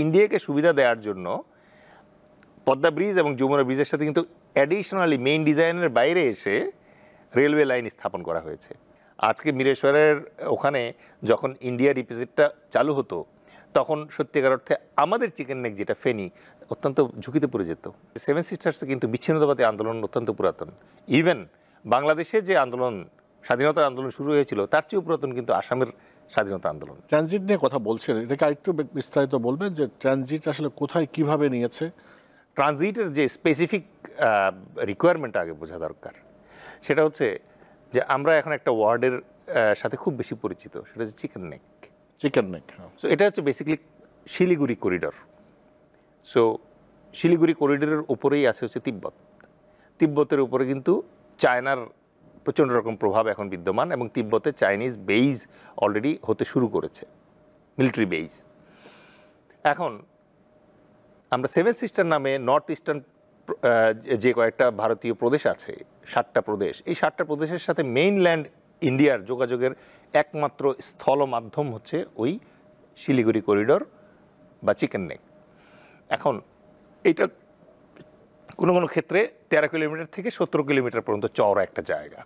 ইন্ডিয়াকে সুবিধা দেওয়ার জন্য পদ্মা ব্রিজ এবং যমুনা ব্রিজের সাথে কিন্তু অ্যাডিশনালি মেইন ডিজাইনের বাইরে এসে রেলওয়ে লাইন স্থাপন করা হয়েছে। আজকে মিরেশ্বরের ওখানে যখন ইন্ডিয়া ডিপোজিটটা চালু হতো তখন সত্যিকার অর্থে আমাদের চিকেন নেক যেটা ফেনী অত্যন্ত ঝুঁকিতে পড়ে যেত। সেভেন সিস্টার্সে কিন্তু বিচ্ছিন্নতাবাদী আন্দোলন অত্যন্ত পুরাতন। ইভেন বাংলাদেশে যে আন্দোলন স্বাধীনতার আন্দোলন শুরু হয়েছিল তার চেয়েও পুরাতন কিন্তু আসামের স্বাধীনতা আন্দোলন। ট্রানজিট নিয়ে কথা বলছেন, এটাকে আরেকটু বিস্তারিত বলবেন যে ট্রানজিট আসলে কোথায় কিভাবে নিয়েছে? ট্রানজিটের যে স্পেসিফিক রিকোয়ারমেন্ট আগে বোঝা দরকার। সেটা হচ্ছে যে আমরা এখন একটা ওয়ার্ডের সাথে খুব বেশি পরিচিত, সেটা হচ্ছে chicken neck. Chicken neck, so এটা হচ্ছে basically Siliguri corridor. So Siliguri করিডরের উপরেই আছে হচ্ছে তিব্বত। তিব্বতের উপরে কিন্তু চায়নার প্রচণ্ড রকম প্রভাব এখন বিদ্যমান এবং তিব্বতে চাইনিজ বেইজ অলরেডি হতে শুরু করেছে, মিলিটারি বেইজ। এখন আমরা সেভেন সিস্টার নামে নর্থ ইস্টার্ন যে কয়েকটা ভারতীয় প্রদেশ আছে, 7টা প্রদেশ, এই 7টা প্রদেশের সাথে মেইনল্যান্ড ইন্ডিয়ার যোগাযোগের একমাত্র স্থল মাধ্যম হচ্ছে ওই শিলিগুড়ি করিডর বা চিকেন নেক। এখন এইটা কোনো কোনো ক্ষেত্রে 13 কিলোমিটার থেকে 17 কিলোমিটার পর্যন্ত চওড়া একটা জায়গা।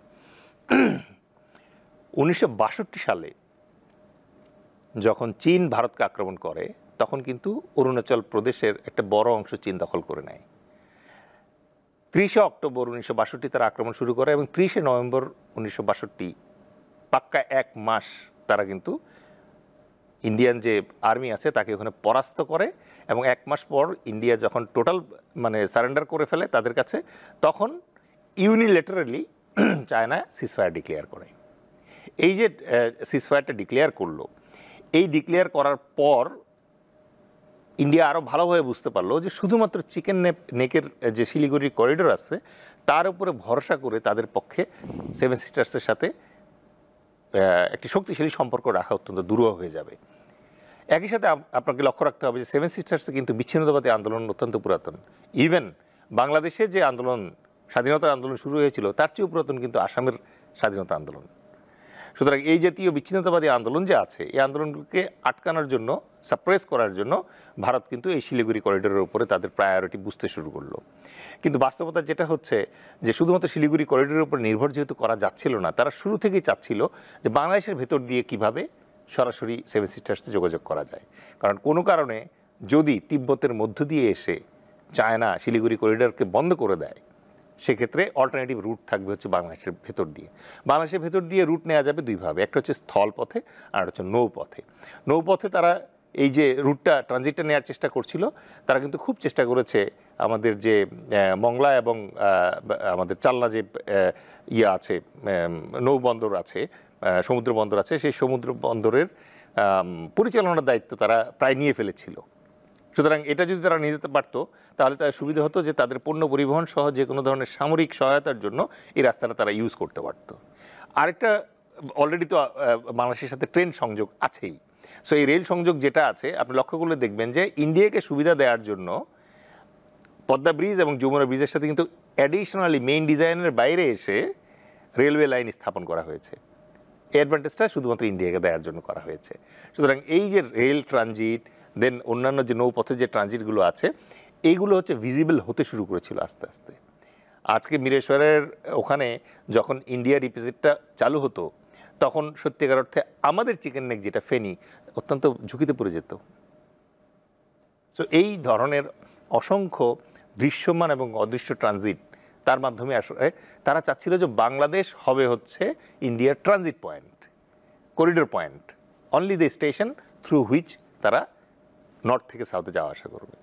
1962 সালে যখন চীন ভারতকে আক্রমণ করে তখন কিন্তু অরুণাচল প্রদেশের একটা বড় অংশ চীন দখল করে নেয়। 30 অক্টোবর 1962 তারা আক্রমণ শুরু করে এবং 30 নভেম্বর 1962 পাক্কা 1 মাস তারা কিন্তু ইন্ডিয়ান যে আর্মি আছে তাকে ওখানে পরাস্ত করে এবং 1 মাস পর ইন্ডিয়া যখন টোটাল মানে সারেন্ডার করে ফেলে তাদের কাছে, তখন ইউনিলেটারালি চায়না সিজফায়ার ডিক্লেয়ার করে। এই যে সিজফায়ারটা ডিক্লেয়ার করলো, এই ডিক্লেয়ার করার পর ইন্ডিয়া আরও ভালোভাবে বুঝতে পারলো যে শুধুমাত্র চিকেন নেকের যে শিলিগুড়ির করিডোর আছে তার উপরে ভরসা করে তাদের পক্ষে সেভেন সিস্টার্সের সাথে একটি শক্তিশালী সম্পর্ক রাখা অত্যন্ত দুরূহ হয়ে যাবে। একই সাথে আপনাকে লক্ষ্য রাখতে হবে যে সেভেন সিস্টার্সে কিন্তু বিচ্ছিন্নতাবাদী আন্দোলন অত্যন্ত পুরাতন। ইভেন বাংলাদেশে যে আন্দোলন স্বাধীনতার আন্দোলন শুরু হয়েছিল তার চেয়েও পুরাতন কিন্তু আসামের স্বাধীনতা আন্দোলন। সুতরাং এই জাতীয় বিচ্ছিন্নতাবাদী আন্দোলন যে আছে এই আন্দোলনগুলোকে আটকানোর জন্য, সাপ্রেস করার জন্য ভারত কিন্তু এই শিলিগুড়ি করিডোরের উপরে তাদের প্রায়োরিটি বুঝতে শুরু করলো। কিন্তু বাস্তবতা যেটা হচ্ছে যে শুধুমাত্র শিলিগুড়ি করিডোরের উপর নির্ভর যেহেতু করা যাচ্ছিল না, তারা শুরু থেকেই চাচ্ছিল যে বাংলাদেশের ভেতর দিয়ে কিভাবে সরাসরি সেভেন সিস্টার্সে যোগাযোগ করা যায়। কারণ কোনো কারণে যদি তিব্বতের মধ্য দিয়ে এসে চায়না শিলিগুড়ি করিডোরকে বন্ধ করে দেয় সেক্ষেত্রে অল্টারনেটিভ রুট থাকবে হচ্ছে বাংলাদেশের ভেতর দিয়ে। বাংলাদেশের ভেতর দিয়ে রুট নেওয়া যাবে দুইভাবে, একটা হচ্ছে স্থল পথে আর হচ্ছে নৌপথে। নৌপথে তারা এই যে রুটটা ট্রানজিটটা নেওয়ার চেষ্টা করছিল, তারা কিন্তু খুব চেষ্টা করেছে আমাদের যে মংলা এবং আমাদের চালনা যে ইয়ে আছে, নৌবন্দর আছে, সমুদ্র বন্দর আছে, সেই সমুদ্র বন্দরের পরিচালনার দায়িত্ব তারা প্রায় নিয়ে ফেলেছিল। সুতরাং এটা যদি তারা নিয়ে যেতে পারতো তাহলে তার সুবিধা হতো যে তাদের পণ্য পরিবহন সহ যে কোনো ধরনের সামরিক সহায়তার জন্য এই রাস্তাটা তারা ইউজ করতে পারত। আরেকটা অলরেডি তো বাংলাদেশের সাথে ট্রেন সংযোগ আছেই। সো এই রেল সংযোগ যেটা আছে আপনি লক্ষ্য করলে দেখবেন যে ইন্ডিয়াকে সুবিধা দেওয়ার জন্য পদ্মা ব্রিজ এবং যমুনা ব্রিজের সাথে কিন্তু অ্যাডিশনালি মেইন ডিজাইনের বাইরে এসে রেলওয়ে লাইন স্থাপন করা হয়েছে। এই অ্যাডভান্টেজটা শুধুমাত্র ইন্ডিয়াকে দেওয়ার জন্য করা হয়েছে। সুতরাং এই যে রেল ট্রানজিট দেন অন্যান্য যে নৌপথে যে ট্রানজিটগুলো আছে এইগুলো হচ্ছে ভিজিবল হতে শুরু করেছিল আস্তে আস্তে। আজকে মিরেশ্বরের ওখানে যখন ইন্ডিয়া ডিপোজিটটা চালু হতো তখন সত্যিকার অর্থে আমাদের চিকেন নেক যেটা ফেনী অত্যন্ত ঝুঁকিতে পড়ে যেত। সো এই ধরনের অসংখ্য দৃশ্যমান এবং অদৃশ্য ট্রানজিট তার মাধ্যমে আসলে তারা চাচ্ছিল যে বাংলাদেশ হবে হচ্ছে ইন্ডিয়ার transit point, corridor point, only the station through which তারা নর্থ থেকে সাউথে যাওয়া আসা করবে।